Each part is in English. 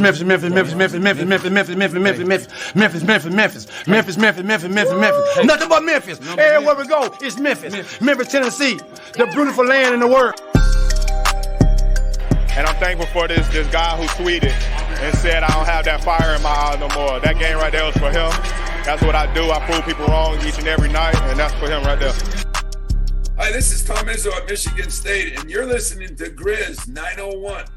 Memphis, Memphis, Memphis, Memphis, Memphis, Memphis, Memphis, Memphis, Memphis, Memphis, Memphis, Memphis, Memphis, Memphis, Memphis, Memphis, Memphis, Memphis. Nothing but Memphis. Everywhere we go, it's Memphis. Memphis, Tennessee, the beautiful land in the world. And I'm thankful for this guy who tweeted and said I don't have that fire in my eye no more. That game right there was for him. That's what I do. I prove people wrong each and every night, and that's for him right there. Hi, this is Tom Izzo at Michigan State, and you're listening to Grizz 901.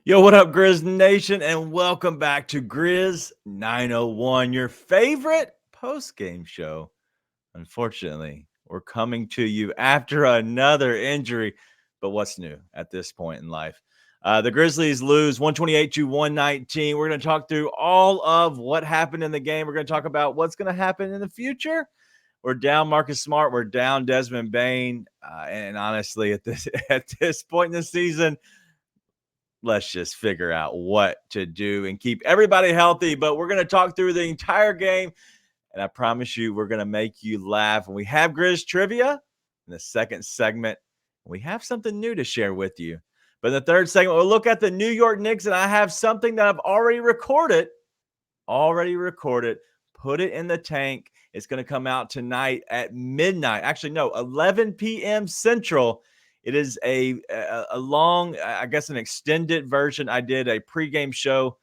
Yo, what up, Grizz Nation, and welcome back to Grizz 901, your favorite post-game show. Unfortunately, we're coming to you after another injury, but what's new at this point in life? The Grizzlies lose 128-119. We're going to talk through all of what happened in the game. We're going to talk about what's going to happen in the future. We're down Marcus Smart. We're down Desmond Bane. And honestly, at this point in the season, let's just figure out what to do and keep everybody healthy. But we're going to talk through the entire game. And I promise you, we're going to make you laugh. And we have Grizz Trivia in the second segment. We have something new to share with you. But in the third segment, we'll look at the New York Knicks. And I have something that I've already recorded. Put it in the tank. It's going to come out tonight at midnight. Actually, no, 11 p.m. Central. It is a long, I guess, an extended version. I did a pregame show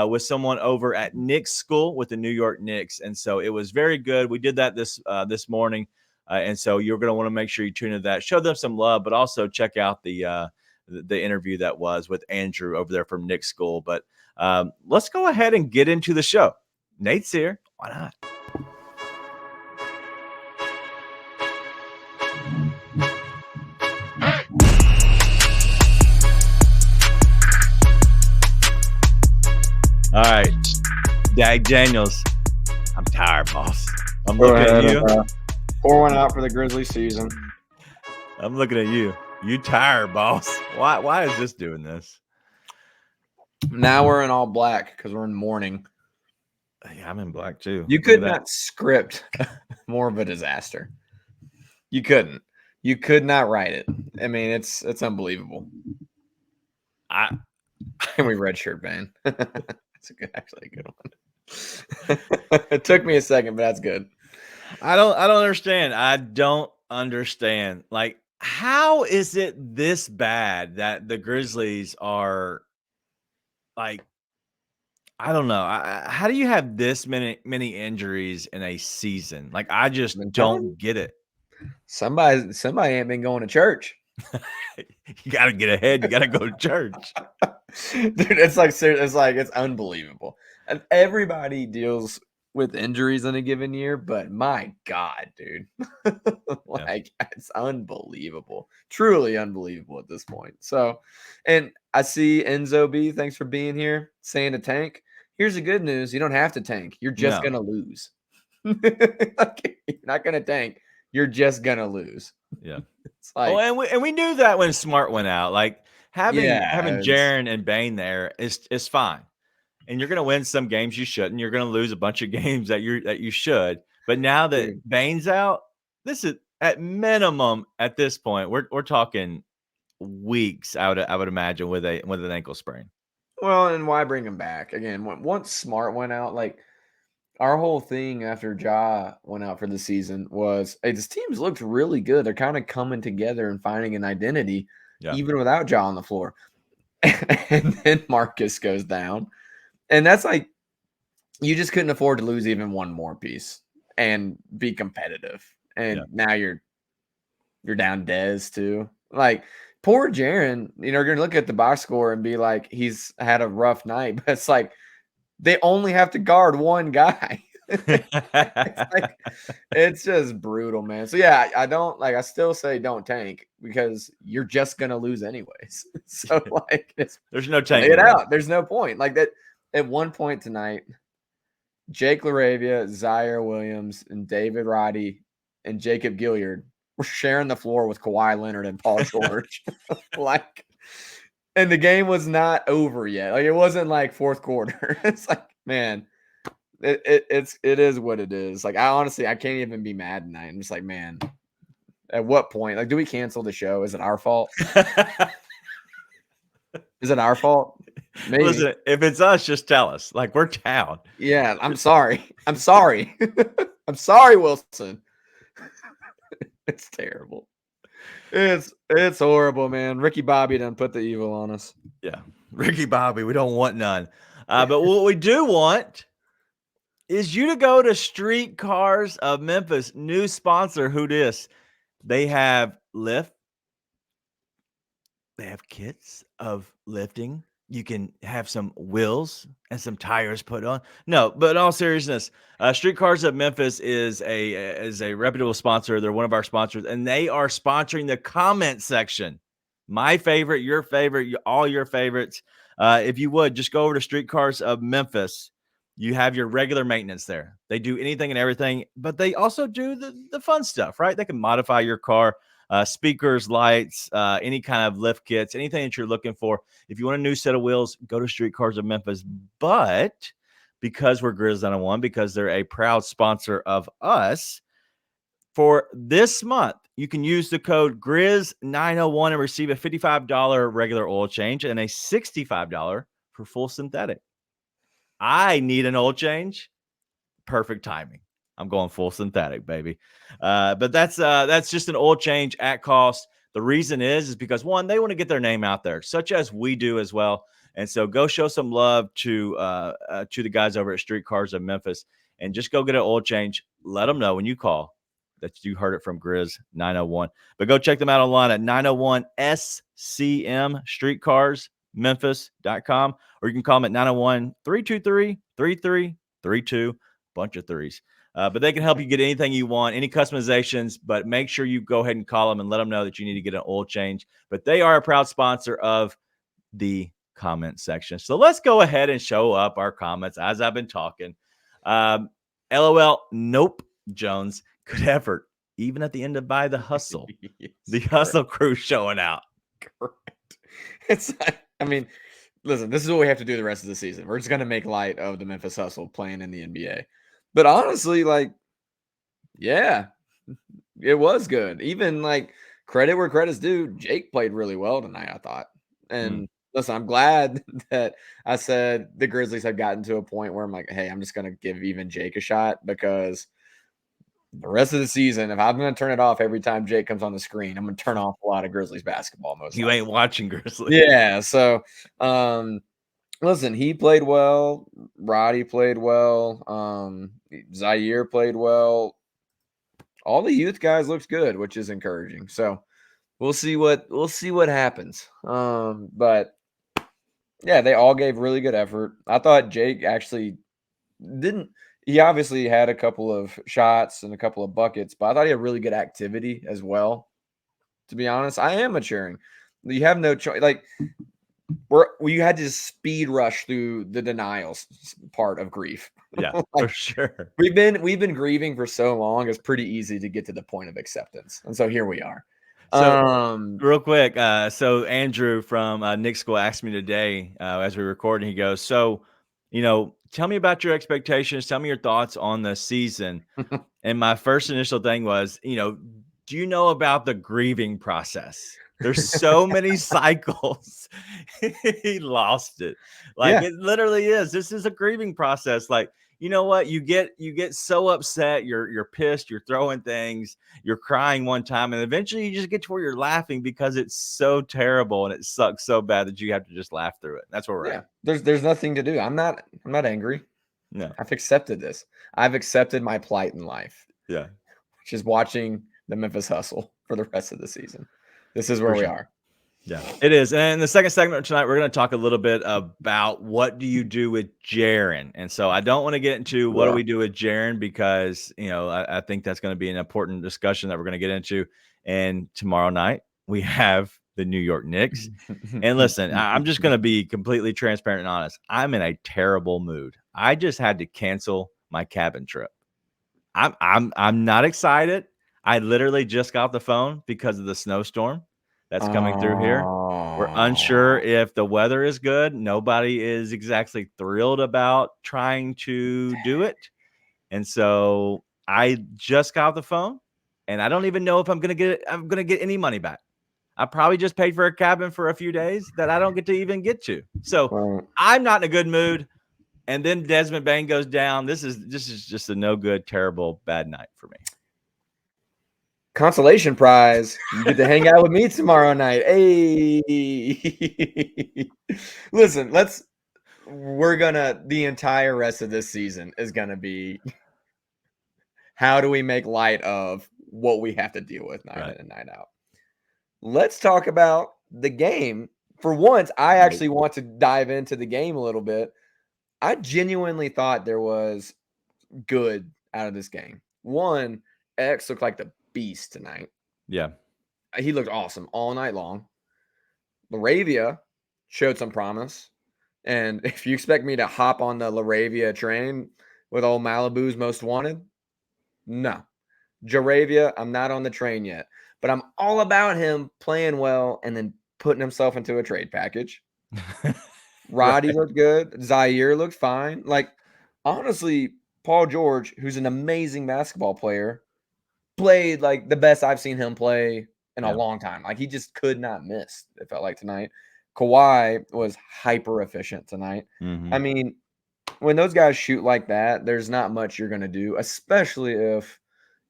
with someone over at Knicks School with the New York Knicks, and so it was very good. We did that this morning, and so you're going to want to make sure you tune into that. Show them some love, but also check out the interview that was with Andrew over there from Knicks School. But let's go ahead and get into the show. Nate's here. Why not? All right, Dag Daniels. I'm tired, boss. I'm looking at you. Pour one out for the Grizzly season. I'm looking at you. You tired, boss. Why is this doing this? Now we're in all black because we're in mourning. Yeah, I'm in black too. You could not script more of a disaster. You couldn't. You could not write it. I mean, it's unbelievable. We redshirt Bane. That's actually a good one. It took me a second, but that's good. I don't understand. I don't understand. Like, how is it this bad that the Grizzlies are like, I don't know. How do you have this many injuries in a season? Like, I just don't get it. Somebody ain't been going to church. You got to get ahead. You got to go to church. Dude, it's unbelievable. And everybody deals with injuries in a given year, but my God, dude. It's unbelievable. Truly unbelievable at this point. So, and I see Enzo B, thanks for being here, saying to tank. Here's the good news. You don't have to tank. You're just going to lose. You're not going to tank. You're just going to lose. Yeah. It's like, and we knew that when Smart went out. Like, having Jaren and Bane there is fine. And you're going to win some games you shouldn't. You're going to lose a bunch of games that you should. But now that Bane's out, this is at minimum at this point. We're talking weeks. I would imagine with an ankle sprain. Well, and why bring him back again? Once Smart went out, like our whole thing after Ja went out for the season was, hey, this team's looked really good. They're kind of coming together and finding an identity, even without Ja on the floor. And then Marcus goes down. And that's like, you just couldn't afford to lose even one more piece and be competitive. And now you're down Dez too. Like, poor Jaren, you're going to look at the box score and be like, he's had a rough night. But it's like, they only have to guard one guy. It's just brutal, man. So yeah, I still say don't tank because you're just gonna lose anyways. So like, there's no tank. Lay it out. There's no point. Like that. At one point tonight, Jake LaRavia, Zaire Williams, and David Roddy and Jacob Gilliard were sharing the floor with Kawhi Leonard and Paul George. And the game was not over yet. Like, it wasn't like fourth quarter. It's like, man, it is what it is. Like, I can't even be mad tonight. I'm just like, man, at what point? Like, do we cancel the show? Is it our fault? Is it our fault? Maybe. Listen, if it's us, just tell us. Like, we're down. Yeah, I'm sorry. I'm sorry. I'm sorry, Wilson. It's terrible. It's horrible, man. Ricky Bobby done put the evil on us. Yeah. Ricky Bobby, we don't want none. But what we do want is you to go to Streetcars of Memphis, new sponsor. Who dis? They have lift. They have kits of lifting. You can have some wheels and some tires put on. No, but in all seriousness, Streetcars of Memphis is a reputable sponsor. They're one of our sponsors, and they are sponsoring the comment section. My favorite, your favorite, all your favorites. If you would, just go over to Streetcars of Memphis. You have your regular maintenance there. They do anything and everything, but they also do the fun stuff, right? They can modify your car. Speakers, lights, any kind of lift kits, anything that you're looking for. If you want a new set of wheels, go to Streetcars of Memphis. But because we're Grizz 901, because they're a proud sponsor of us, for this month, you can use the code Grizz901 and receive a $55 regular oil change and a $65 for full synthetic. I need an oil change. Perfect timing. I'm going full synthetic, baby. But that's just an oil change at cost. The reason is because, one, they want to get their name out there, such as we do as well. And so go show some love to the guys over at Streetcars of Memphis, and just go get an oil change. Let them know when you call that you heard it from Grizz 901. But go check them out online at 901SCM streetcarsmemphis.com, or you can call them at 901-323-3332. Bunch of threes. But they can help you get anything you want, any customizations, but make sure you go ahead and call them and let them know that you need to get an oil change. But they are a proud sponsor of the comment section. So let's go ahead and show up our comments as I've been talking. LOL, nope, Jones. Good effort. Even at the end of By the Hustle. Yes, the Hustle crew showing out. Correct. Listen, this is what we have to do the rest of the season. We're just going to make light of the Memphis Hustle playing in the NBA. But honestly, yeah, it was good. Even credit where credit's due. Jake played really well tonight, I thought. And listen, I'm glad that I said the Grizzlies have gotten to a point where I'm like, hey, I'm just going to give even Jake a shot, because the rest of the season, if I'm going to turn it off every time Jake comes on the screen, I'm going to turn off a lot of Grizzlies basketball. You ain't watching Grizzlies. Yeah. So, listen, he played well. Roddy played well. Zaire played well. All the youth guys looked good, which is encouraging. So we'll see what happens. But yeah, they all gave really good effort. I thought Jake actually didn't. He obviously had a couple of shots and a couple of buckets, but I thought he had really good activity as well. To be honest, I am maturing. You have no choice. We had to speed rush through the denials part of grief. Yeah, for sure. We've been grieving for so long. It's pretty easy to get to the point of acceptance, and so here we are. So real quick, so Andrew from Nick School asked me today as we record, and he goes, "So, tell me about your expectations. Tell me your thoughts on the season." And my first initial thing was, do you know about the grieving process? There's so many cycles. He lost it. It literally is. This is a grieving process. You know what? You get so upset. You're pissed. You're throwing things. You're crying one time, and eventually you just get to where you're laughing because it's so terrible and it sucks so bad that you have to just laugh through it. That's where we're at. There's nothing to do. I'm not angry. No, I've accepted this. I've accepted my plight in life. Yeah, which is watching the Memphis Hustle for the rest of the season. This is where we are. Yeah, it is. And in the second segment tonight, we're going to talk a little bit about what do you do with Jaren. And so I don't want to get into what do we do with Jaren, because, I think that's going to be an important discussion that we're going to get into. And tomorrow night we have the New York Knicks. And listen, I'm just going to be completely transparent and honest. I'm in a terrible mood. I just had to cancel my cabin trip. I'm not excited. I literally just got off the phone because of the snowstorm that's coming through here. We're unsure if the weather is good. Nobody is exactly thrilled about trying to do it. And so I just got off the phone, and I don't even know if I'm going to get any money back. I probably just paid for a cabin for a few days that I don't get to even get to. So Well, I'm not in a good mood. And then Desmond Bane goes down. This is just a no good, terrible, bad night for me. consolation prize. You get to hang out with me tomorrow night. Hey. Listen, the entire rest of this season is gonna be how do we make light of what we have to deal with night in and night out. Let's talk about the game. For once, I actually want to dive into the game a little bit. I genuinely thought there was good out of this game. One, X looked like the beast tonight. Yeah. He looked awesome all night long. Laravia showed some promise. And if you expect me to hop on the Laravia train with old Malibu's most wanted, no. Jaravia, I'm not on the train yet. But I'm all about him playing well and then putting himself into a trade package. Roddy looked good. Zaire looked fine. Like, honestly, Paul George, who's an amazing basketball player, played like the best I've seen him play in a long time. Like, he just could not miss, it felt like tonight. Kawhi was hyper efficient tonight. Mm-hmm. I mean, when those guys shoot like that, there's not much you're going to do, especially if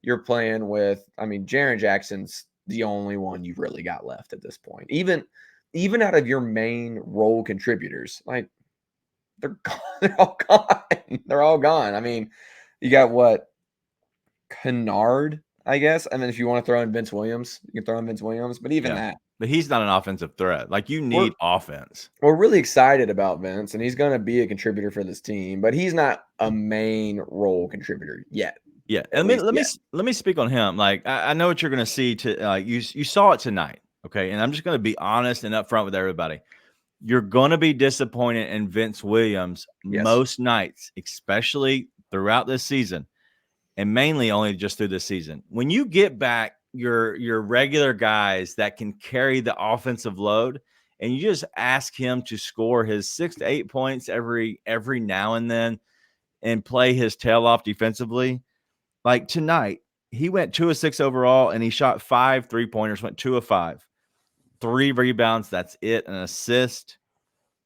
you're playing with, Jaren Jackson's the only one you've really got left at this point. Even out of your main role contributors, like they're gone, they're all gone. They're all gone. I mean, you got what? Kennard, I guess. And then if you want to throw in Vince Williams, you can throw in Vince Williams. But even that. But he's not an offensive threat. Like, you need offense. We're really excited about Vince, and he's going to be a contributor for this team, but he's not a main role contributor yet. Yeah, and let me speak on him. Like, I know what you're going to see. You saw it tonight, okay? And I'm just going to be honest and upfront with everybody. You're going to be disappointed in Vince Williams most nights, especially throughout this season, and mainly only just through this season. When you get back your regular guys that can carry the offensive load, and you just ask him to score his 6 to 8 points every now and then and play his tail off defensively. Like tonight, he went 2 of 6 overall, and he shot 5 3-pointers, went 2 of 5, 3 rebounds. That's it. An assist,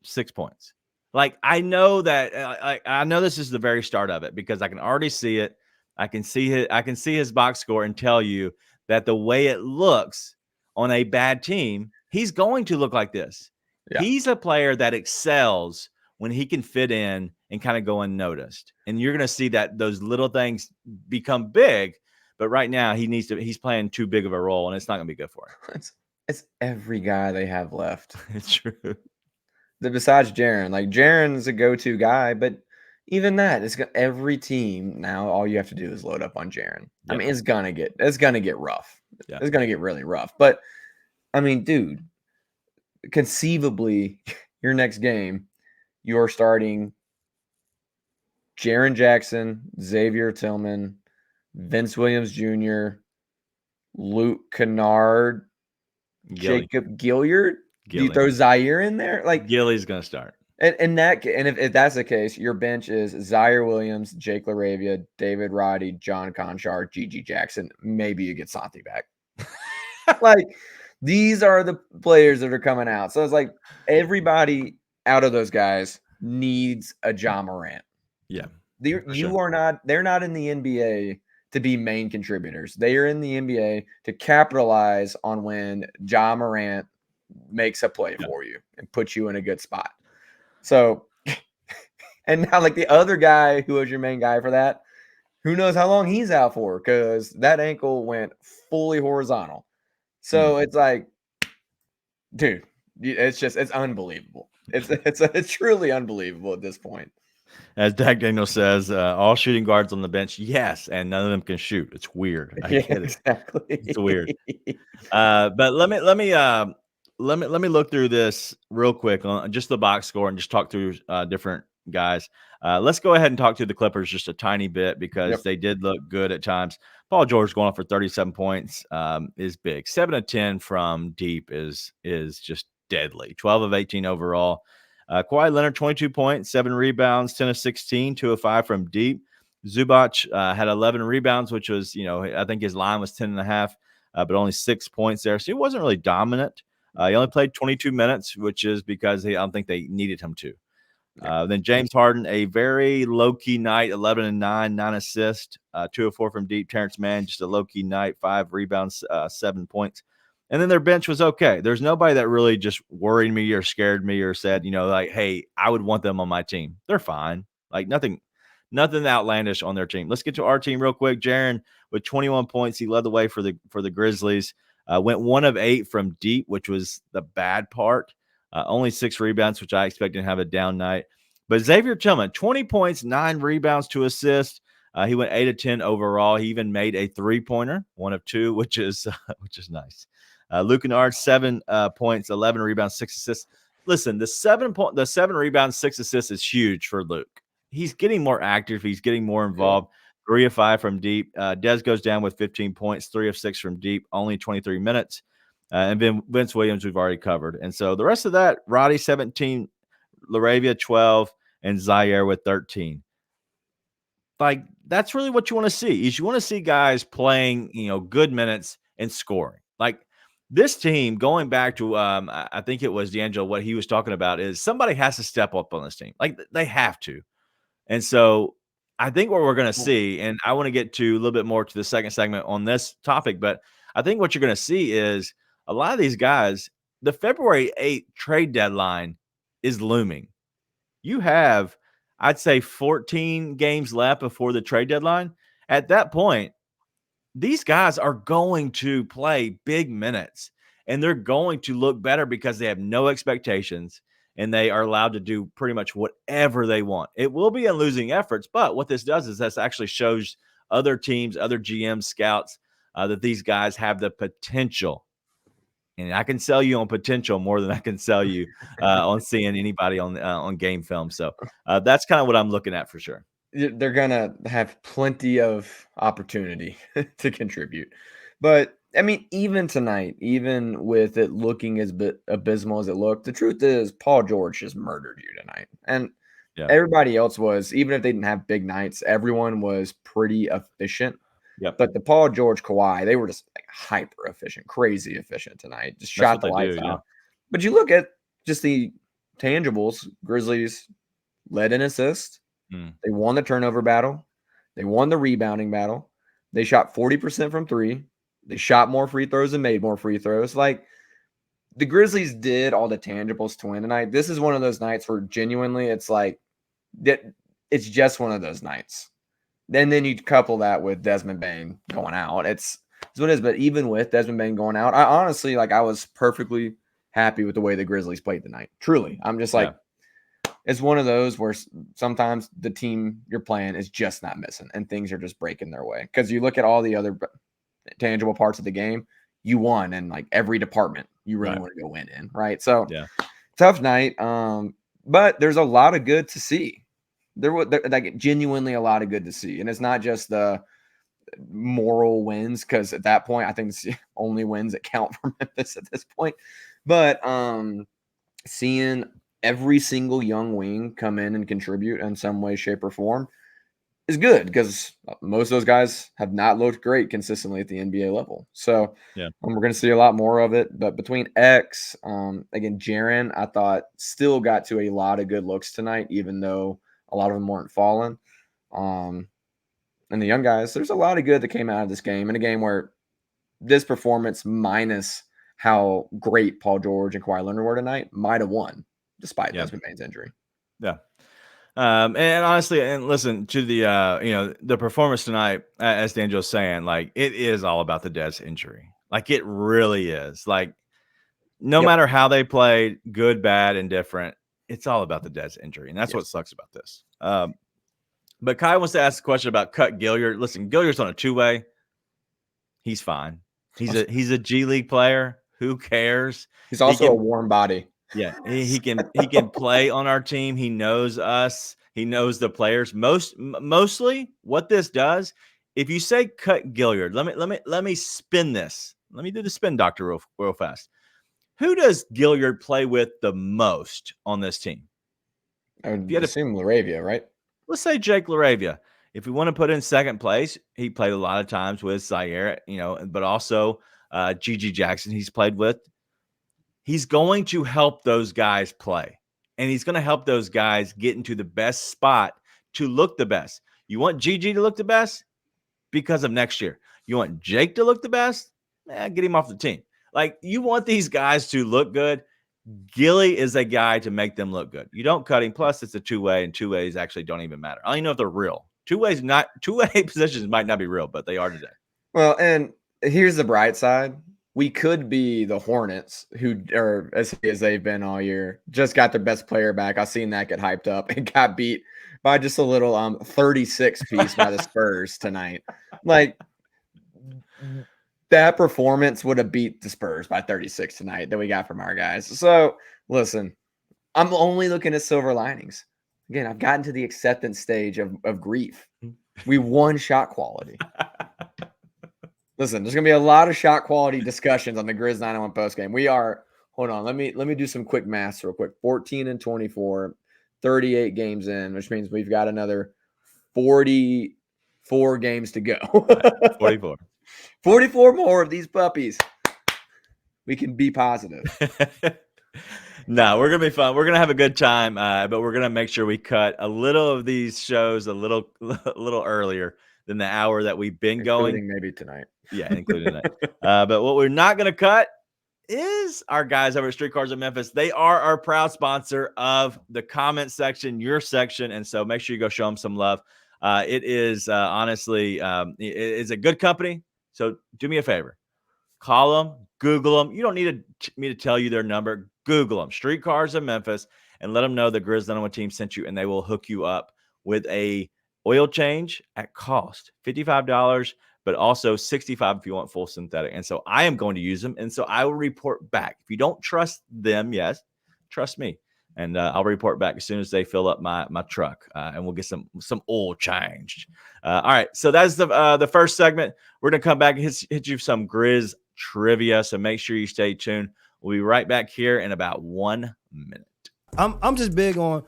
6 points. Like, I know that I know this is the very start of it because I can already see it. I can see his box score and tell you that the way it looks on a bad team, he's going to look like this. Yeah. He's a player that excels when he can fit in and kind of go unnoticed. And you're going to see that those little things become big. But right now, he's playing too big of a role, and it's not going to be good for him. It's every guy they have left. It's true. Besides Jaren. Like, Jaren's a go-to guy, but even that, every team now, all you have to do is load up on Jaren. Yeah. I mean, it's gonna get rough. Yeah. It's gonna get really rough. But I mean, dude, conceivably, your next game, you're starting Jaren Jackson, Xavier Tillman, Vince Williams Jr., Luke Kennard, Jacob Gilliard. Do you throw Zaire in there? Like, Gilly's gonna start. And if that's the case, your bench is Zaire Williams, Jake LaRavia, David Roddy, John Conchar, Gigi Jackson. Maybe you get Santi back. Like, these are the players that are coming out. So it's like everybody out of those guys needs a Ja Morant. Yeah. They're not in the NBA to be main contributors. They are in the NBA to capitalize on when Ja Morant makes a play for you and puts you in a good spot. So, and now, like, the other guy who was your main guy for that, who knows how long he's out for, because that ankle went fully horizontal. So it's like, dude, it's unbelievable. It's truly unbelievable at this point. As Dak Daniels says, all shooting guards on the bench, yes, and none of them can shoot. It's weird. I get it. Exactly. It's weird. But let me look through this real quick on just the box score and just talk through different guys. Let's go ahead and talk to the Clippers just a tiny bit because they did look good at times. Paul George going off for 37 points is big. 7 of 10 from deep is just deadly. 12 of 18 overall. Kawhi Leonard, 22 points, 7 rebounds, 10 of 16, 2 of 5 from deep. Zubac had 11 rebounds, which was, I think his line was 10.5. but only 6 points there. So he wasn't really dominant. He only played 22 minutes, which is because I don't think they needed him to. Then James Harden, a very low-key night, 11 and 9, 9 assists, 2 of 4 from deep. Terrence Mann, just a low-key night, 5 rebounds, 7 points. And then their bench was okay. There's nobody that really just worried me or scared me or said, like, hey, I would want them on my team. They're fine. Like nothing outlandish on their team. Let's get to our team real quick. Jaren with 21 points. He led the way for the Grizzlies. Went 1 of 8 from deep, which was the bad part. Only 6 rebounds, which I expected to have a down night. But Xavier Tillman, 20 points, 9 rebounds, 2 assists. He went 8 of 10 overall. He even made a 3-pointer, 1 of 2, which is nice. Luke Kennard, 7 points, 11 rebounds, 6 assists. Listen, the 7 rebounds, 6 assists is huge for Luke. He's getting more active. He's getting more involved. 3 of 5 from deep. Dez goes down with 15 points, 3 of 6 from deep, only 23 minutes. And then Vince Williams, we've already covered. And so the rest of that, Roddy, 17, Laravia, 12, and Zaire with 13. Like, that's really what you want to see. Is you want to see guys playing, good minutes and scoring. Like, this team, going back to, I think it was D'Angelo, what he was talking about is somebody has to step up on this team. Like, they have to. And so I think what we're going to see, and I want to get to a little bit more to the second segment on this topic, but I think what you're going to see is a lot of these guys, the February 8th trade deadline is looming. You have, I'd say, 14 games left before the trade deadline. At that point, these guys are going to play big minutes, and they're going to look better because they have no expectations, and they are allowed to do pretty much whatever they want. It will be in losing efforts, but what this does is this actually shows other teams, other GMs, scouts, that these guys have the potential. And I can sell you on potential more than I can sell you on seeing anybody on game film. So that's kind of what I'm looking at for sure. They're going to have plenty of opportunity to contribute. But, I mean, even tonight, even with it looking as abysmal as it looked, the truth is Paul George just murdered you tonight. And everybody else was, even if they didn't have big nights, everyone was pretty efficient. Yep. But the Paul George, Kawhi, they were just like hyper efficient, crazy efficient tonight. Just shot the lights out. Yeah. But you look at just the tangibles, Grizzlies led in assists. They won the turnover battle. They won the rebounding battle. They shot 40% from 3. They shot more free throws and made more free throws. Like, the Grizzlies did all the tangibles to win tonight. This is one of those nights where genuinely it's like, it's just one of those nights. And then you couple that with Desmond Bane going out. It's what it is. But even with Desmond Bane going out, I honestly, I was perfectly happy with the way the Grizzlies played tonight. Truly. I'm just like, it's one of those where sometimes the team you're playing is just not missing and things are just breaking their way. Because you look at all the other tangible parts of the game, you won in like every department you really want to go win in, right? So tough night. But there's a lot of good to see. There was like genuinely a lot of good to see. And it's not just the moral wins, because at that point, I think it's the only wins that count for Memphis at this point. But seeing every single young wing come in and contribute in some way, shape, or form is good, because most of those guys have not looked great consistently at the NBA level. So we're going to see a lot more of it. But between X, again, Jaren, I thought still got to a lot of good looks tonight, even though a lot of them weren't falling. And the young guys, there's a lot of good that came out of this game, in a game where this performance, minus how great Paul George and Kawhi Leonard were tonight, might have won despite Desmond Bane's injury. Yeah. And honestly, and listen to the, the performance tonight, as D'Angelo's saying, like, it is all about the Dez injury. Like, it really is. Like, no matter how they played, good, bad, indifferent, it's all about the Dez injury. And that's what sucks about this. But Kai wants to ask a question about Cut Gilliard. Listen, Gilliard's on a 2-way. He's fine. He's a G League player. Who cares? He's also a warm body. Yeah, he can play on our team. He knows us. He knows the players. Mostly, what this does, if you say Cut Gilliard, let me spin this. Let me do the spin doctor real fast. Who does Gilliard play with the most on this team? I would assume Laravia, right? Let's say Jake Laravia. If we want to put in second place, he played a lot of times with Zaire, but also G.G. Jackson he's played with. He's going to help those guys play, and he's going to help those guys get into the best spot to look the best. You want G.G. to look the best because of next year. You want Jake to look the best? Get him off the team. Like, you want these guys to look good. Gilly is a guy to make them look good. You don't cut him. Plus, it's a two-way, and two-ways actually don't even matter. I don't even know if they're real. Two-way positions might not be real, but they are today. Well, and here's the bright side. We could be the Hornets, who are as they've been all year. Just got their best player back. I seen that get hyped up and got beat by just a little 36 piece by the Spurs tonight. Like, that performance would have beat the Spurs by 36 tonight that we got from our guys. So, listen, I'm only looking at silver linings. Again, I've gotten to the acceptance stage of grief. We won shot quality. Listen, there's going to be a lot of shot quality discussions on the Grizz 901 postgame. We are, hold on, let me do some quick math real quick. 14-24, 38 games in, which means we've got another 44 games to go. 44. 44 more of these puppies. We can be positive. No, we're going to be fun. We're going to have a good time, but we're going to make sure we cut a little of these shows a little earlier than the hour that we've been going. Maybe tonight. Yeah, including that. But what we're not going to cut is our guys over at Streetcars of Memphis. They are our proud sponsor of the comment section, your section, and so make sure you go show them some love. It is honestly, it is a good company. So do me a favor. Call them, Google them. You don't need me to tell you their number. Google them, Streetcars of Memphis, and let them know the Grizz 901 team sent you, and they will hook you up with a oil change at cost, $55, but also $65 if you want full synthetic. And so I am going to use them, and so I will report back. If you don't trust them, yes, trust me. And I'll report back as soon as they fill up my truck, and we'll get some oil changed. All right, so that's the first segment. We're going to come back and hit you some Grizz trivia, so make sure you stay tuned. We'll be right back here in about 1 minute. I'm just big on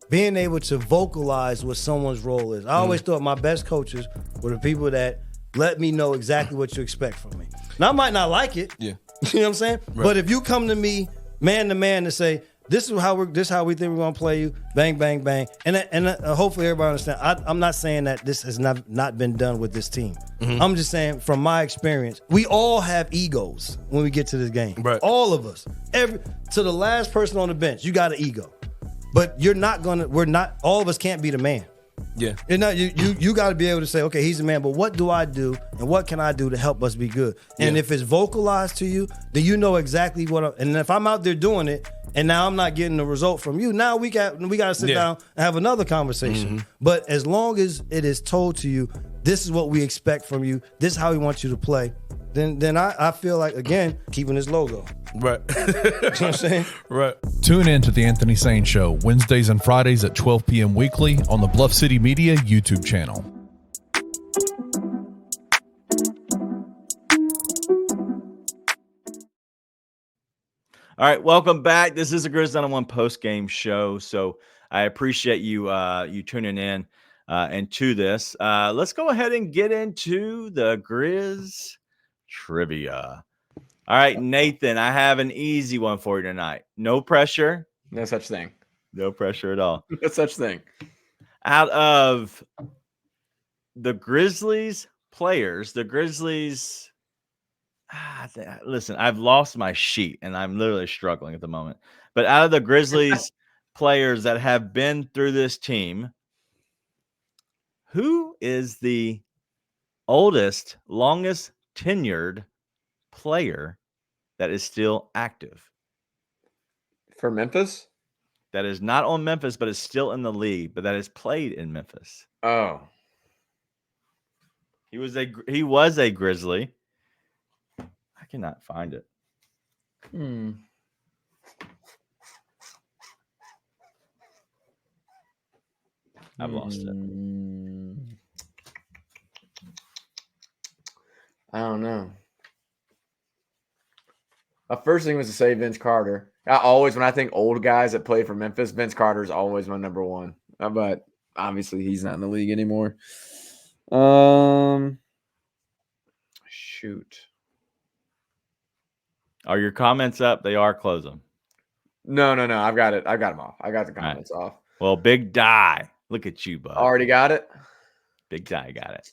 being able to vocalize what someone's role is. I always thought my best coaches were the people that let me know exactly what you expect from me. Now, I might not like it. Yeah. You know what I'm saying? Right. But if you come to me man to man and say, this is how we think we're gonna play you, bang, bang, bang, and hopefully everybody understand. I'm not saying that this has not been done with this team. Mm-hmm. I'm just saying from my experience, we all have egos when we get to this game. Right. All of us, to the last person on the bench, you got an ego, but all of us can't be the man. Yeah. You got to be able to say, okay, he's the man, but what do I do and what can I do to help us be good? And if it's vocalized to you, then you know exactly and if I'm out there doing it and now I'm not getting the result from you, now we got to sit down and have another conversation. Mm-hmm. But as long as it is told to you, this is what we expect from you, this is how we want you to play, then I feel like, again, keeping this logo. Right. You know what I'm saying? Right. Tune in to The Anthony Sane Show, Wednesdays and Fridays at 12 p.m. weekly on the Bluff City Media YouTube channel. All right, welcome back. This is a Grizz 901 post-game show, so I appreciate you tuning in and to this. Let's go ahead and get into the Grizz trivia. All right, Nathan, I have an easy one for you tonight. No pressure. No such thing. No pressure at all. No such thing. Out of the Grizzlies players, listen, I've lost my sheet and I'm literally struggling at the moment. But out of the Grizzlies players that have been through this team, who is the oldest, longest tenured player that is still active? For Memphis? That is not on Memphis, but is still in the league, but that is played in Memphis. Oh. He was a Grizzly. I cannot find it. I've lost it. I don't know. My first thing was to say Vince Carter. When I think old guys that play for Memphis, Vince Carter is always my number one. But obviously he's not in the league anymore. Shoot. Are your comments up? They are. Close them. No. I've got it. I got them off. I got the comments off. Well, Big Die. Look at you, bud. Already got it. Big Die got it.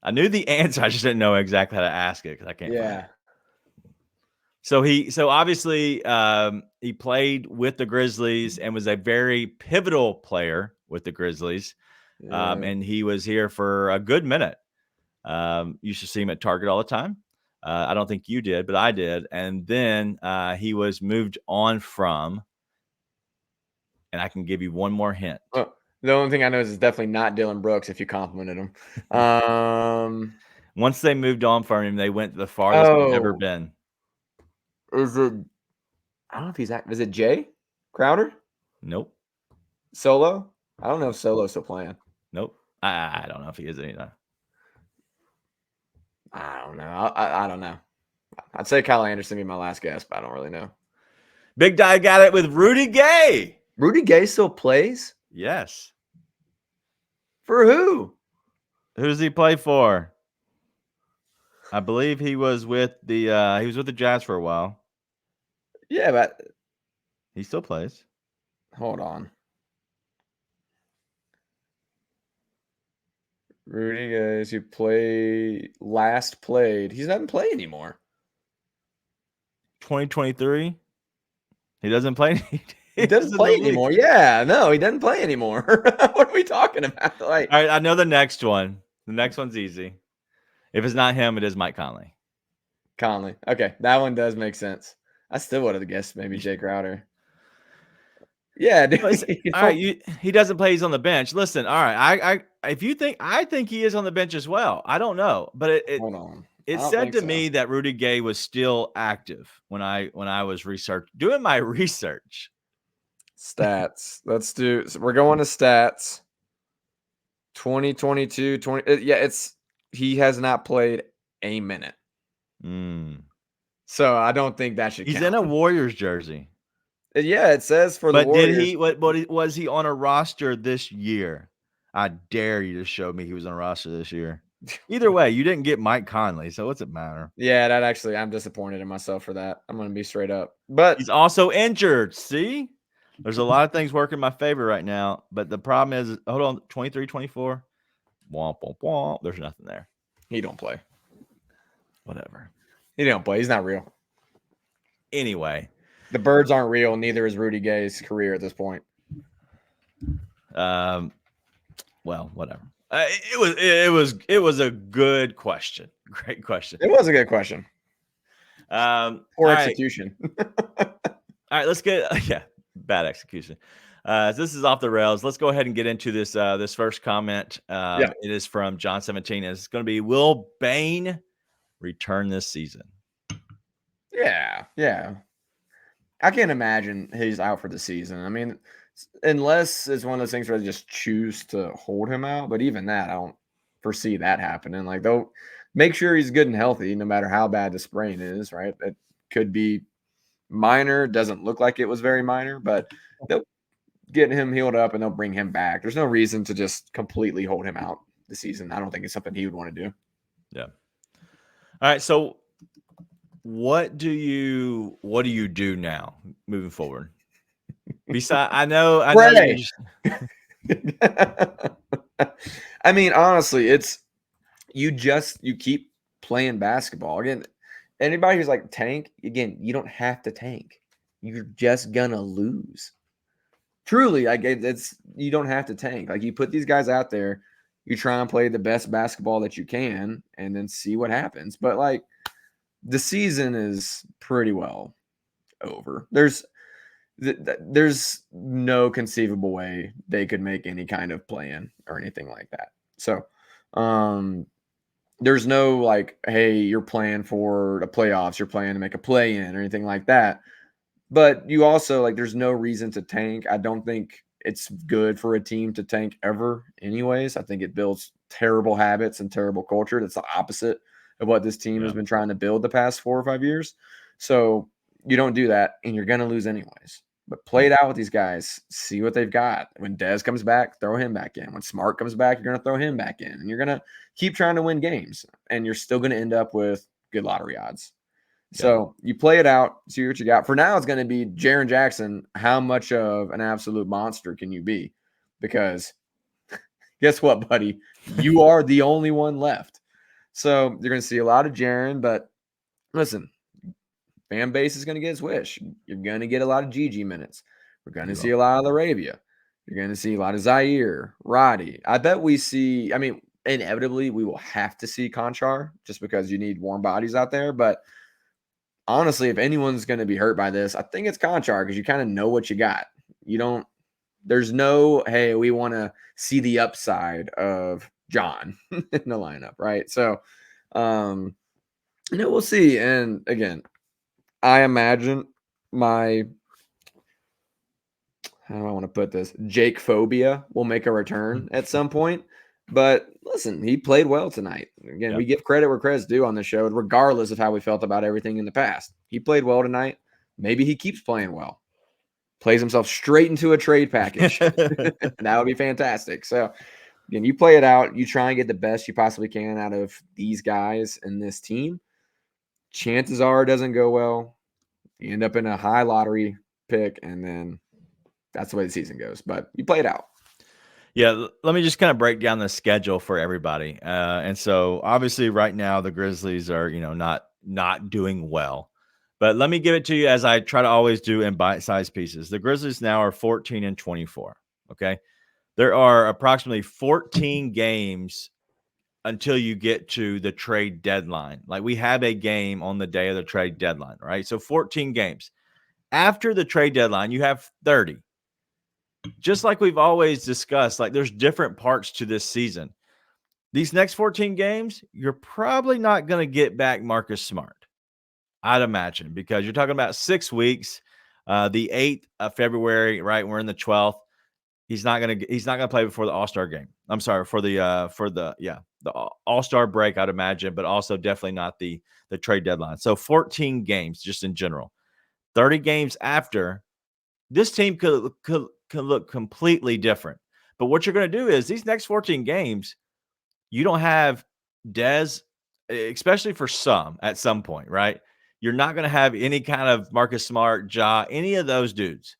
I knew the answer. I just didn't know exactly how to ask it because I can't. Yeah. So obviously he played with the Grizzlies and was a very pivotal player with the Grizzlies. And he was here for a good minute. You should see him at Target all the time. I don't think you did, but I did. And then he was moved on from, and I can give you one more hint. Oh, the only thing I know is it's definitely not Dylan Brooks if you complimented him. Once they moved on from him, they went to the farthest they've ever been. Is it? I don't know if he's active. Is it Jay Crowder? Nope. Solo? I don't know if Solo's still playing. Nope. I don't know if he is either. I don't know. I don't know. I'd say Kyle Anderson be my last guess, but I don't really know. Big Die got it with Rudy Gay. Rudy Gay still plays? Yes. For who? Who does he play for? I believe he was with the Jazz for a while. Yeah, but he still plays. Hold on. Rudy Gay, who last played. He doesn't play anymore. 2023. He doesn't play. He doesn't play anymore. Yeah, no, he doesn't play anymore. What are we talking about? Like, all right, I know the next one. The next one's easy. If it's not him, it is Mike Conley. Conley. Okay, that one does make sense. I still would have guessed maybe Jay Crowder. Yeah, dude. All right, he doesn't play. He's on the bench. Listen, all right. I think he is on the bench as well. I don't know, but hold on. It said to me that Rudy Gay was still active when I was doing my research. Stats. Let's do. So we're going to stats. 2022, 20. Yeah, he has not played a minute. So I don't think that should. He's in a Warriors jersey. Yeah, it says for the Warriors. Did he? What was he on a roster this year? I dare you to show me he was on a roster this year. Either way, you didn't get Mike Conley, so what's it matter? Yeah, I'm disappointed in myself for that. I'm going to be straight up. But he's also injured. See? There's a lot of things working in my favor right now, but the problem is, hold on, 23, 24. Womp, womp, womp. There's nothing there. He don't play. Whatever. He don't play. He's not real. Anyway. The birds aren't real. Neither is Rudy Gay's career at this point. Well, whatever. It was a good question. Great question. It was a good question. Poor execution. All right, let's get bad execution. This is off the rails. Let's go ahead and get into this this first comment. It is from John 17. It's going to be, will Bane return this season? Yeah. I can't imagine he's out for the season. I mean, unless it's one of those things where they just choose to hold him out. But even that, I don't foresee that happening. Like, they'll make sure he's good and healthy, no matter how bad the sprain is, right? It could be minor. Doesn't look like it was very minor, but they'll get him healed up and they'll bring him back. There's no reason to just completely hold him out the season. I don't think it's something he would want to do. Yeah. All right. So what do you do now moving forward? Besides, I know. I mean, honestly, it's you keep playing basketball. Again, anybody who's like tank, again, you don't have to tank. You're just gonna lose. Truly, like you don't have to tank. Like, you put these guys out there, you try and play the best basketball that you can, and then see what happens. But like, the season is pretty well over. There's no conceivable way they could make any kind of plan or anything like that. So, there's no like, hey, you're playing for the playoffs, you're playing to make a play in or anything like that. But you also, like, there's no reason to tank. I don't think it's good for a team to tank ever anyways. I think it builds terrible habits and terrible culture. That's the opposite of what this team has been trying to build the past 4 or 5 years. So you don't do that, and you're going to lose anyways. But play it out with these guys. See what they've got. When Dez comes back, throw him back in. When Smart comes back, you're going to throw him back in. And you're going to keep trying to win games. And you're still going to end up with good lottery odds. So you play it out, see what you got. For now, it's going to be Jaren Jackson. How much of an absolute monster can you be? Because guess what, buddy? You are the only one left. So you're going to see a lot of Jaren, but listen, fan base is going to get his wish. You're going to get a lot of GG minutes. We're going to see a lot of Laravia. You're going to see a lot of Zaire, Roddy. I bet we see, I mean, inevitably we will have to see Conchar just because you need warm bodies out there. But honestly, if anyone's going to be hurt by this, I think it's Conchar because you kind of know what you got. You don't, there's no, hey, we want to see the upside of John in the lineup, right? So, we'll see. And again, I imagine how do I want to put this? Jake phobia will make a return at some point. But listen, he played well tonight. Again, we give credit where credit's due on the show, regardless of how we felt about everything in the past. He played well tonight. Maybe he keeps playing well. Plays himself straight into a trade package. That would be fantastic. So, again, you play it out. You try and get the best you possibly can out of these guys and this team. Chances are it doesn't go well. You end up in a high lottery pick, and then that's the way the season goes. But you play it out. Yeah, let me just kind of break down the schedule for everybody. And so obviously right now the Grizzlies are, not doing well. But let me give it to you as I try to always do in bite-sized pieces. The Grizzlies now are 14-24, okay? There are approximately 14 games until you get to the trade deadline. Like we have a game on the day of the trade deadline, right? So 14 games. After the trade deadline, you have 30. Just like we've always discussed, like there's different parts to this season. These next 14 games, you're probably not going to get back Marcus Smart, I'd imagine, because you're talking about 6 weeks. The 8th of February, right? We're in the 12th. He's not gonna play before the All-Star game. I'm sorry, for the All-Star break, I'd imagine, but also definitely not the trade deadline. So 14 games just in general. 30 games after, this team could look completely different. But what you're going to do is these next 14 games, you don't have Dez, especially for some at some point, right? You're not going to have any kind of Marcus Smart, Ja, any of those dudes.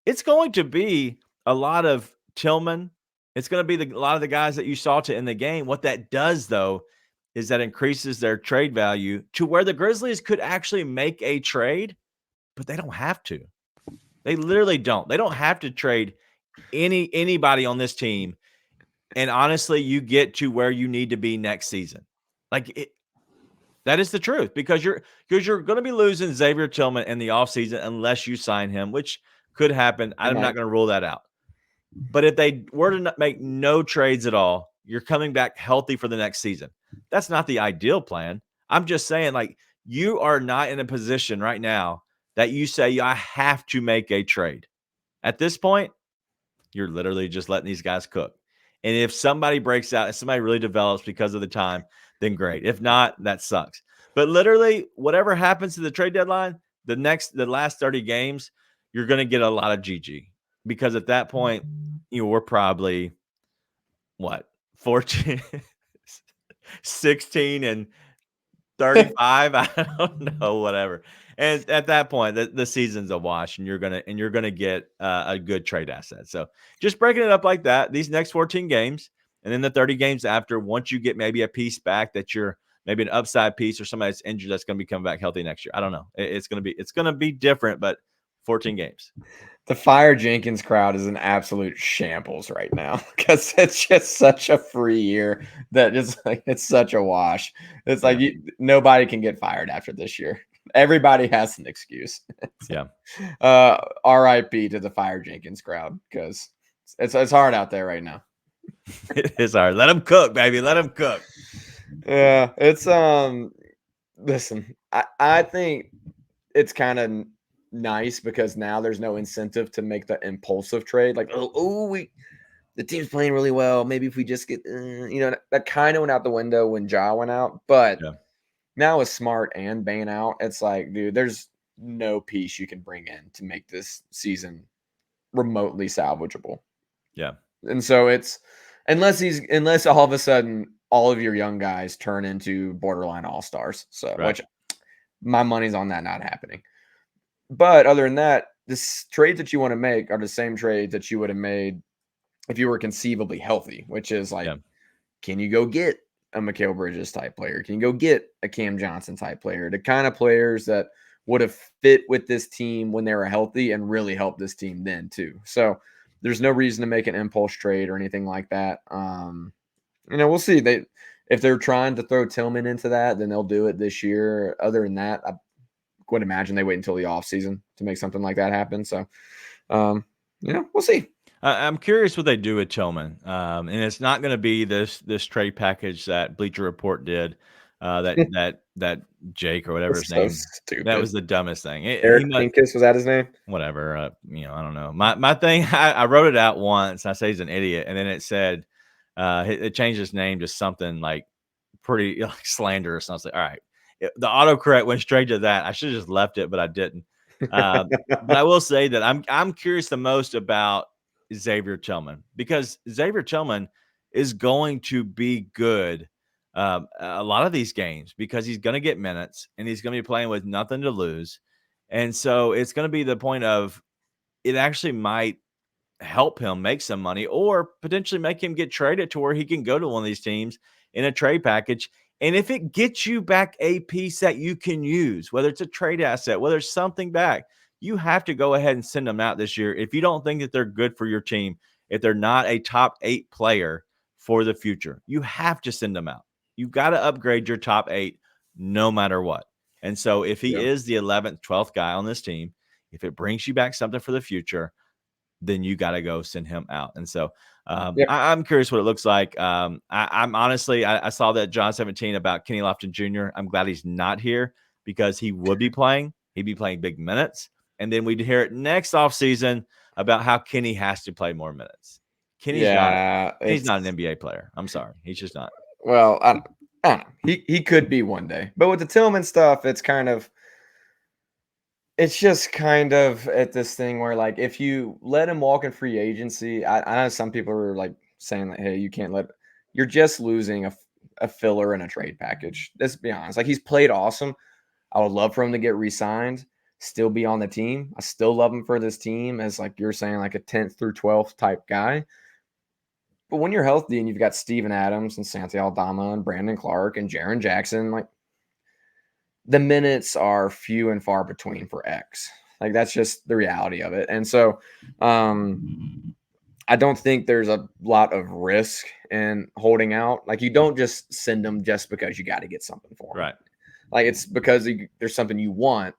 It's going to be a lot of Tillman. It's going to be a lot of the guys that you saw in the game. What that does, though, is that increases their trade value to where the Grizzlies could actually make a trade, but they don't have to. They literally don't. They don't have to trade anybody on this team. And honestly, you get to where you need to be next season. That is the truth, because you're going to be losing Xavier Tillman in the offseason unless you sign him, which could happen. I'm not going to rule that out. But if they were to make no trades at all, you're coming back healthy for the next season. That's not the ideal plan. I'm just saying, like, you are not in a position right now that you say, I have to make a trade. At this point, you're literally just letting these guys cook. And if somebody breaks out, if somebody really develops because of the time, then great. If not, that sucks. But literally, whatever happens to the trade deadline, the last 30 games, you're going to get a lot of GG. Because at that point, we're probably, 14, 16 and 35. I don't know, whatever. And at that point, the season's a wash, and you're gonna get a good trade asset. So just breaking it up like that, these next 14 games, and then the 30 games after, once you get maybe a piece back that you're maybe an upside piece or somebody that's injured that's gonna be coming back healthy next year. I don't know. It's gonna be different, but 14 games. The Fire Jenkins crowd is an absolute shambles right now because it's just such a free year that it's such a wash. It's like nobody can get fired after this year. Everybody has an excuse. Yeah. RIP to the Fire Jenkins crowd, because it's hard out there right now. It is hard. Let them cook, baby. Let them cook. Yeah, it's listen, I think it's kind of nice because now there's no incentive to make the impulsive trade. Like, the team's playing really well. Maybe if we just get, that kind of went out the window when Ja went out. But now with Smart and Bane out, it's like, dude, there's no piece you can bring in to make this season remotely salvageable. Yeah. And so it's unless all of a sudden all of your young guys turn into borderline all-stars. So, Right. which my money's on that not happening. But other than that, the trades that you want to make are the same trades that you would have made if you were conceivably healthy, which is like, Yeah. can you go get a Mikal Bridges type player? Can you go get a Cam Johnson type player? The kind of players that would have fit with this team when they were healthy and really helped this team then too. So there's no reason to make an impulse trade or anything like that. We'll see. If they're trying to throw Tillman into that, then they'll do it this year. Other than that, I would imagine they wait until the offseason to make something like that happen. So, we'll see. I'm curious what they do with Tillman, and it's not going to be this trade package that Bleacher Report did. That Jake or whatever his So name. stupid. That was the dumbest thing. Eric Pincus, was that his name? Whatever. I don't know. My thing. I wrote it out once. I say he's an idiot, and then it said it changed his name to something like pretty like slander or something. All right. The autocorrect went straight to that. I should have just left it, but I didn't. But I will say that I'm curious the most about Xavier Tillman, because Xavier Tillman is going to be good a lot of these games because he's going to get minutes and he's going to be playing with nothing to lose. And so it's going to be the point of it actually might help him make some money or potentially make him get traded to where he can go to one of these teams in a trade package. And if it gets you back a piece that you can use, whether it's a trade asset, whether it's something back, you have to go ahead and send them out this year. If you don't think that they're good for your team, if they're not a top 8 player for the future, you have to send them out. You've got to upgrade your top 8 no matter what. And so if he is the 11th, 12th guy on this team, if it brings you back something for the future, then you got to go send him out. And so I'm curious what it looks like. I'm honestly, I saw that John 17 about Kenny Lofton Jr. I'm glad he's not here because he would be playing. He'd be playing big minutes. And then we'd hear it next offseason about how Kenny has to play more minutes. Kenny's not an NBA player. I'm sorry. He's just not. Well, I don't know. He could be one day. But with the Tillman stuff, it's just kind of at this thing where, like, if you let him walk in free agency, I know some people are like saying that, hey, you can't you're just losing a filler in a trade package. Let's be honest. Like, he's played awesome. I would love for him to get re-signed, still be on the team. I still love him for this team as, like you're saying, like a 10th through 12th type guy. But when you're healthy and you've got Steven Adams and Santi Aldama and Brandon Clark and Jaren Jackson, like, the minutes are few and far between for X. Like, that's just the reality of it. And so I don't think there's a lot of risk in holding out. Like, you don't just send them just because you got to get something for them. Right. Like, it's because there's something you want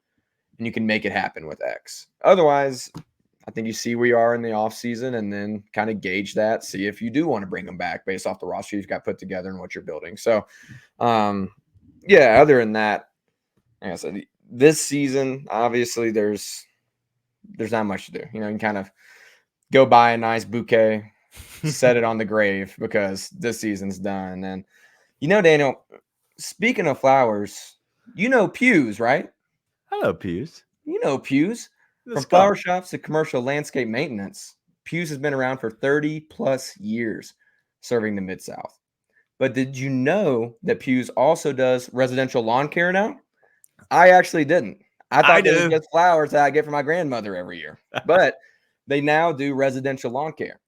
and you can make it happen with X. Otherwise, I think you see where you are in the offseason and then kind of gauge that, see if you do want to bring them back based off the roster you've got put together and what you're building. So, other than that, like I said, this season, obviously, there's not much to do. You can kind of go buy a nice bouquet, set it on the grave because this season's done. And, Daniel, speaking of flowers, Pews, right? Hello, Pews. Pews. From flower shops to commercial landscape maintenance, Pews has been around for 30-plus years serving the Mid-South. But did you know that Pews also does residential lawn care now? I actually didn't. I thought they were just flowers that I get from my grandmother every year. But they now do residential lawn care.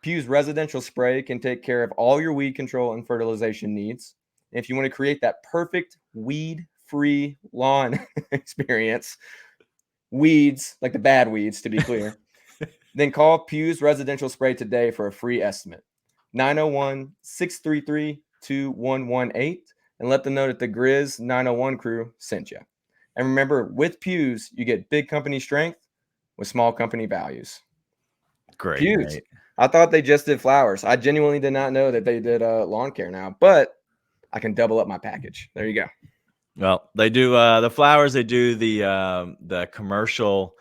Pews residential spray can take care of all your weed control and fertilization needs. And if you want to create that perfect weed-free lawn experience, weeds, like the bad weeds, to be clear, then call Pews Residential Spray today for a free estimate. 901-633-2118 and let them know that the Grizz 901 crew sent you. And remember, with Pews, you get big company strength with small company values. Great. Pews. Mate. I thought they just did flowers. I genuinely did not know that they did lawn care now, but I can double up my package. There you go. Well, they do the flowers. They do the commercial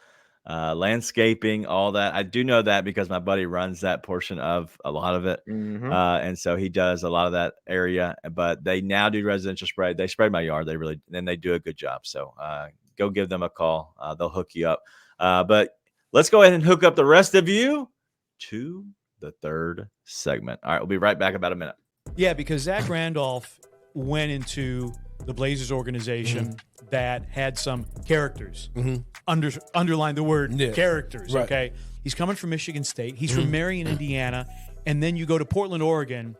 landscaping, all that. I do know that because my buddy runs that portion of a lot of it. Mm-hmm. And so he does a lot of that area, but they now do residential spray. They spray my yard. They do a good job. So go give them a call. They'll hook you up. But let's go ahead and hook up the rest of you to the third segment. All right. We'll be right back about a minute. Yeah, because Zach Randolph went into the Blazers organization that had some characters. Underline the word characters, Right. okay? He's coming from Michigan State. He's from Marion, Indiana. And then you go to Portland, Oregon,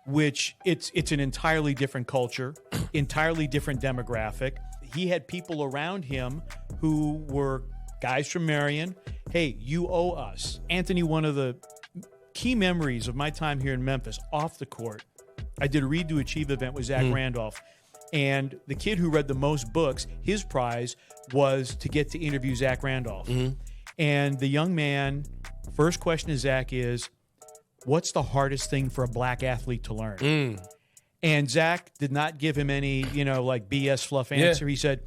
which it's an entirely different culture, entirely different demographic. He had people around him who were guys from Marion. Hey, you owe us. Anthony, one of the key memories of my time here in Memphis off the court, I did a Read to Achieve event with Zach Randolph. And the kid who read the most books, his prize was to get to interview Zach Randolph. And the young man, first question to Zach is, what's the hardest thing for a black athlete to learn? And Zach did not give him any, like BS fluff answer. He said,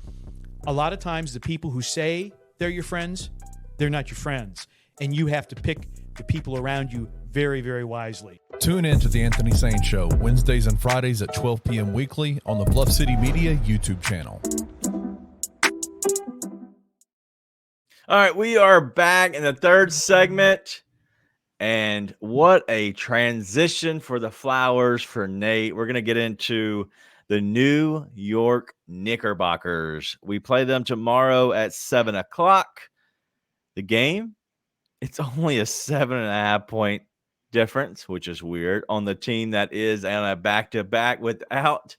a lot of times the people who say they're your friends, they're not your friends. And you have to pick the people around you very, very wisely. Tune in to The Anthony Sane Show, Wednesdays and Fridays at 12 p.m. weekly on the Bluff City Media YouTube channel. All right, we are back in the third segment. And what a transition for the Flowers for Nate. We're going to get into the New York Knickerbockers. We play them tomorrow at 7 o'clock. The game, it's only a 7.5 point difference, which is weird, on the team that is on a back-to-back without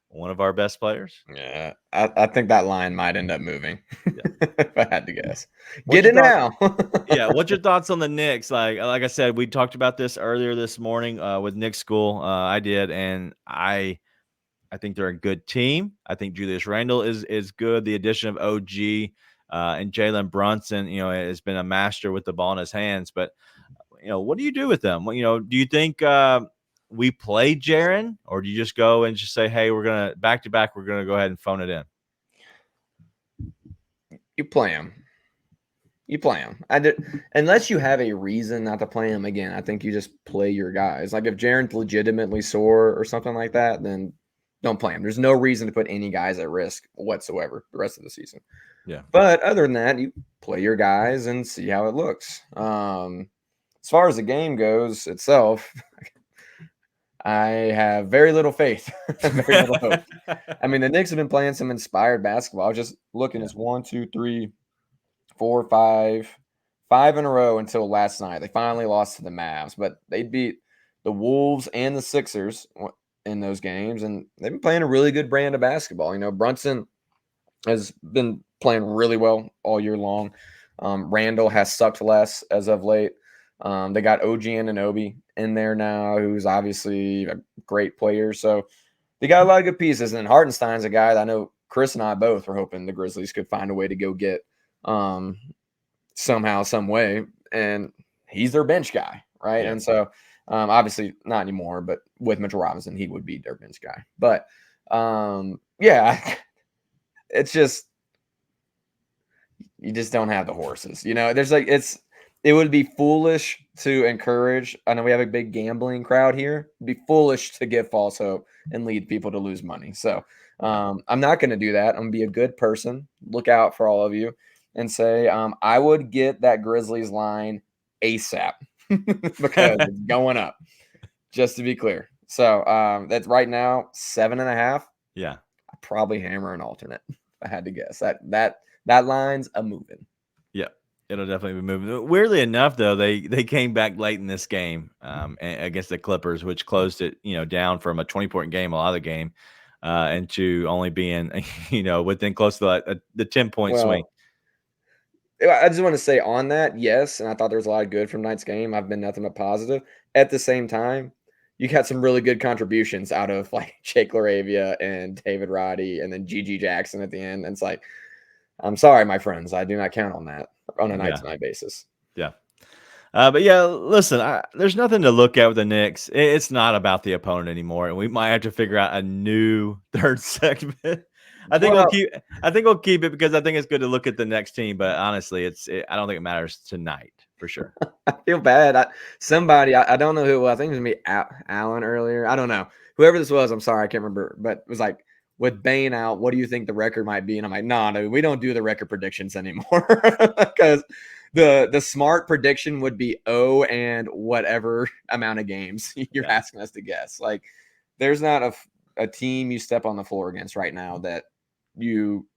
one of our best players. Yeah, I think that line might end up moving. If I had to guess. What's Get it your now. Yeah, what's your thoughts on the Knicks? Like I said, we talked about this earlier this morning with Knicks School. I did, and I think they're a good team. I think Julius Randle is good. The addition of OG and Jalen Brunson, has been a master with the ball in his hands. But what do you do with them? Do you think we play Jaren, or do you just go and just say, hey, we're going to back to back, we're going to go ahead and phone it in? You play him. Unless you have a reason not to play him again, I think you just play your guys. Like if Jaren's legitimately sore or something like that, then don't play him. There's no reason to put any guys at risk whatsoever the rest of the season. Yeah. But other than that, you play your guys and see how it looks. As far as the game goes itself, I have very little faith. Very little hope. I mean, the Knicks have been playing some inspired basketball. I was just looking. It's 1, 2, 3, 4, 5 in a row until last night. They finally lost to the Mavs, but they beat the Wolves and the Sixers in those games, and they've been playing a really good brand of basketball. Brunson has been playing really well all year long. Randall has sucked less as of late. They got OG Anunoby in there now, who's obviously a great player. So they got a lot of good pieces. And Hartenstein's a guy that I know Chris and I both were hoping the Grizzlies could find a way to go get somehow, some way. And he's their bench guy, right? Yeah. And so obviously not anymore, but with Mitchell Robinson, he would be their bench guy. But it's just, you just don't have the horses. There's it would be foolish to encourage. I know we have a big gambling crowd here. It'd be foolish to give false hope and lead people to lose money. So I'm not going to do that. I'm going to be a good person, look out for all of you, and say I would get that Grizzlies line ASAP because it's going up, just to be clear. So that's right now 7.5. Yeah. I'd probably hammer an alternate if I had to guess. That line's a moving. Yeah. It'll definitely be moving. Weirdly enough, though, they came back late in this game against the Clippers, which closed it, down from a 20-point game, a lot of the game, into only being, within close to the 10-point swing. I just want to say on that, yes, and I thought there was a lot of good from tonight's game. I've been nothing but positive. At the same time, you got some really good contributions out of like Jake LaRavia and David Roddy and then Gigi Jackson at the end. And it's like, I'm sorry, my friends, I do not count on that on a night-to-night basis. Yeah. But yeah, listen, there's nothing to look at with the Knicks. It's not about the opponent anymore, and we might have to figure out a new third segment. I think we'll keep it because I think it's good to look at the next team. But honestly, I don't think it matters tonight for sure. I feel bad. I don't know who it was. I think it was me, Alan earlier. I don't know. Whoever this was, I'm sorry, I can't remember. But it was like, with Bane out, what do you think the record might be? And I'm like, no, we don't do the record predictions anymore because The smart prediction would be and whatever amount of games you're asking us to guess. Like, there's not a team you step on the floor against right now that you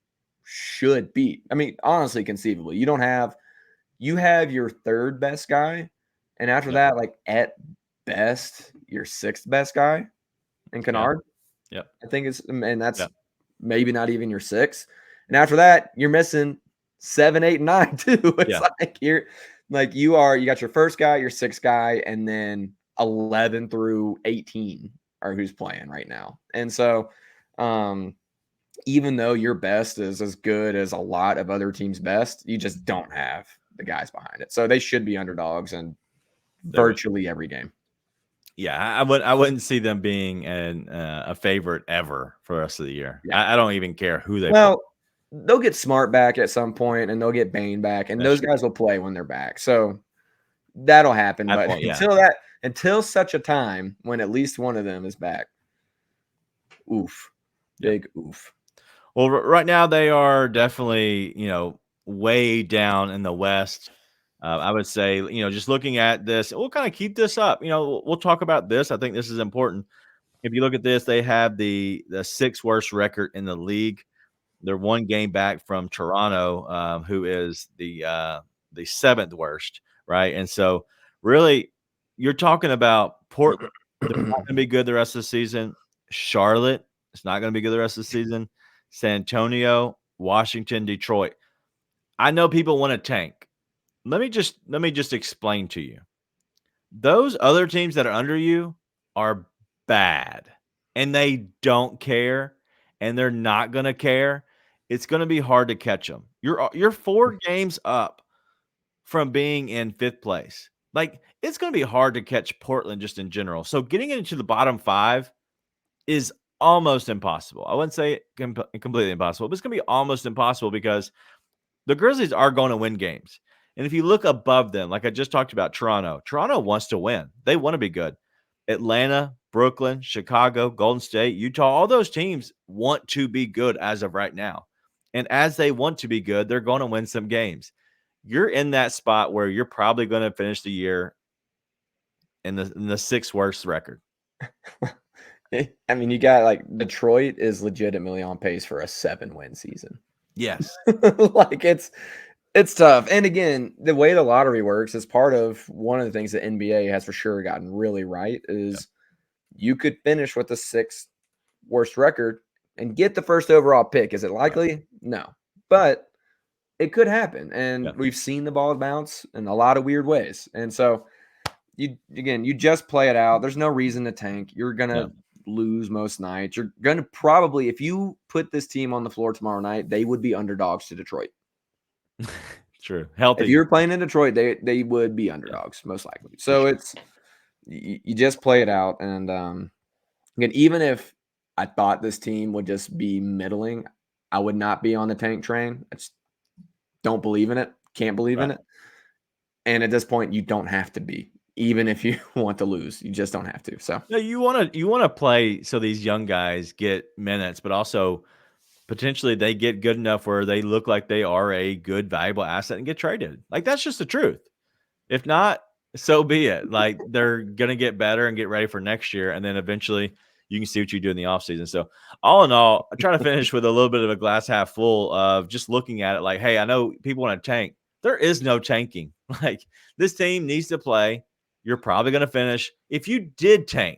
should beat. I mean, honestly, conceivably, you have your third best guy, and after that, like at best, your sixth best guy in Kennard. Yep. I think and that's maybe not even your sixth. And after that, you're missing 7, 8, and 9 too. It's like you got your first guy, your sixth guy, and then 11 through 18 are who's playing right now. And so, even though your best is as good as a lot of other teams' best, you just don't have the guys behind it. So they should be underdogs in virtually every game. Yeah, I wouldn't see them being a favorite ever for the rest of the year. Yeah. I don't even care who they play. They'll get Smart back at some point, and they'll get Bane back, and those guys will play when they're back. So that'll happen. But until such a time when at least one of them is back, big oof. Well, right now they are definitely, way down in the West. I would say, just looking at this, we'll kind of keep this up. We'll talk about this. I think this is important. If you look at this, they have the sixth worst record in the league. They're one game back from Toronto, who is the seventh worst, right? And so, really, you're talking about Portland. They're not going to be good the rest of the season. Charlotte, it's not going to be good the rest of the season. San Antonio, Washington, Detroit. I know people want to tank. Let me just explain to you. Those other teams that are under you are bad, and they don't care, and they're not going to care. It's going to be hard to catch them. You're 4 games up from being in 5th place. Like, it's going to be hard to catch Portland just in general. So getting into the bottom 5 is almost impossible. I wouldn't say completely impossible, but it's going to be almost impossible because the Grizzlies are going to win games. And if you look above them, like I just talked about Toronto wants to win. They want to be good. Atlanta, Brooklyn, Chicago, Golden State, Utah, all those teams want to be good as of right now. And as they want to be good, they're going to win some games. You're in that spot where you're probably going to finish the year in the 6th worst record. I mean, you got like Detroit is legitimately on pace for a 7-win season. Yes. Like it's tough. And again, the way the lottery works is part of one of the things that NBA has for sure gotten really right is you could finish with the 6th worst record and get the first overall pick. Is it likely? Right. No. But it could happen. And we've seen the ball bounce in a lot of weird ways. And so you just play it out. There's no reason to tank. You're going to lose most nights. You're going to probably, if you put this team on the floor tomorrow night, they would be underdogs to Detroit. True. Healthy. If you were playing in Detroit, they would be underdogs, most likely. So it's you just play it out. And again, even if I thought this team would just be middling, I would not be on the tank train. I just don't believe in it. Can't believe in it. And at this point, you don't have to be. Even if you want to lose, you just don't have to. So you want to play so these young guys get minutes, but also potentially they get good enough where they look like they are a good, valuable asset and get traded. Like, that's just the truth. If not, so be it. Like, they're going to get better and get ready for next year. And then eventually you can see what you do in the offseason. So all in all, I try to finish with a little bit of a glass half full of just looking at it like, hey, I know people want to tank. There is no tanking. Like, this team needs to play. You're probably going to finish. If you did tank,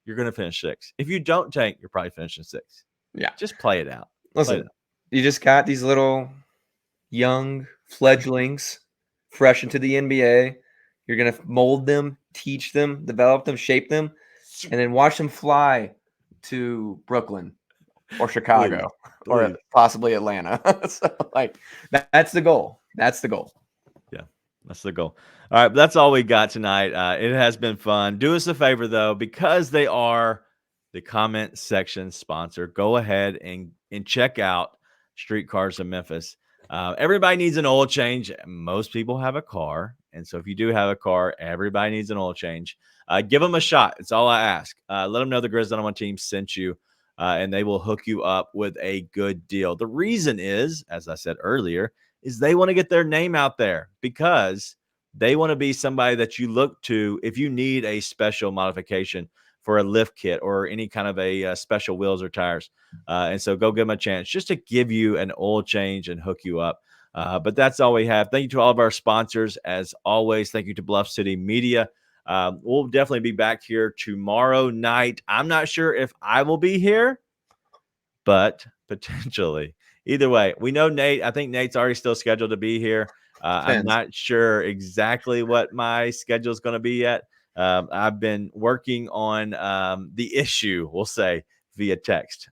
you're going to finish 6th. If you don't tank, you're probably finishing 6th. Yeah. Just play it out. Listen, you just got these little young fledglings fresh into the NBA. You're going to mold them, teach them, develop them, shape them, and then watch them fly to Brooklyn or Chicago or possibly Atlanta. So, like, that's the goal. That's the goal. Yeah, that's the goal. All right, but that's all we got tonight. It has been fun. Do us a favor, though, because they are the comment section sponsor, go ahead and check out Streetcars of Memphis. Everybody needs an oil change. Most people have a car. And so if you do have a car, everybody needs an oil change. Give them a shot. It's all I ask. Let them know the Grizz 901 team sent you, and they will hook you up with a good deal. The reason is, as I said earlier, is they want to get their name out there because they want to be somebody that you look to if you need a special modification for a lift kit or any kind of a special wheels or tires. And so go give them a chance just to give you an oil change and hook you up. But that's all we have. Thank you to all of our sponsors. As always, thank you to Bluff City Media. We'll definitely be back here tomorrow night. I'm not sure if I will be here, but potentially. Either way, we know Nate. I think Nate's already still scheduled to be here. I'm not sure exactly what my schedule is going to be yet. I've been working on the issue, we'll say, via text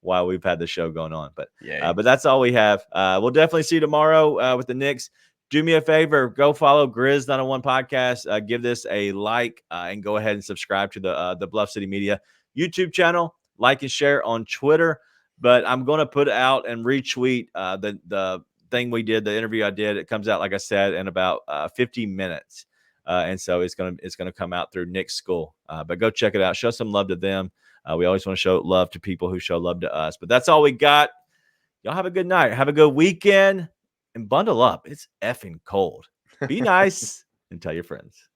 while we've had the show going on. But that's all we have. We'll definitely see you tomorrow with the Knicks. Do me a favor, go follow Grizz 901 Podcast. Give this a like and go ahead and subscribe to the Bluff City Media YouTube channel. Like and share on Twitter. But I'm going to put out and retweet the thing we did, the interview I did. It comes out, like I said, in about 50 minutes. And so it's gonna come out through Nick's school. But go check it out. Show some love to them. We always want to show love to people who show love to us. But that's all we got. Y'all have a good night. Have a good weekend. And bundle up. It's effing cold. Be nice and tell your friends.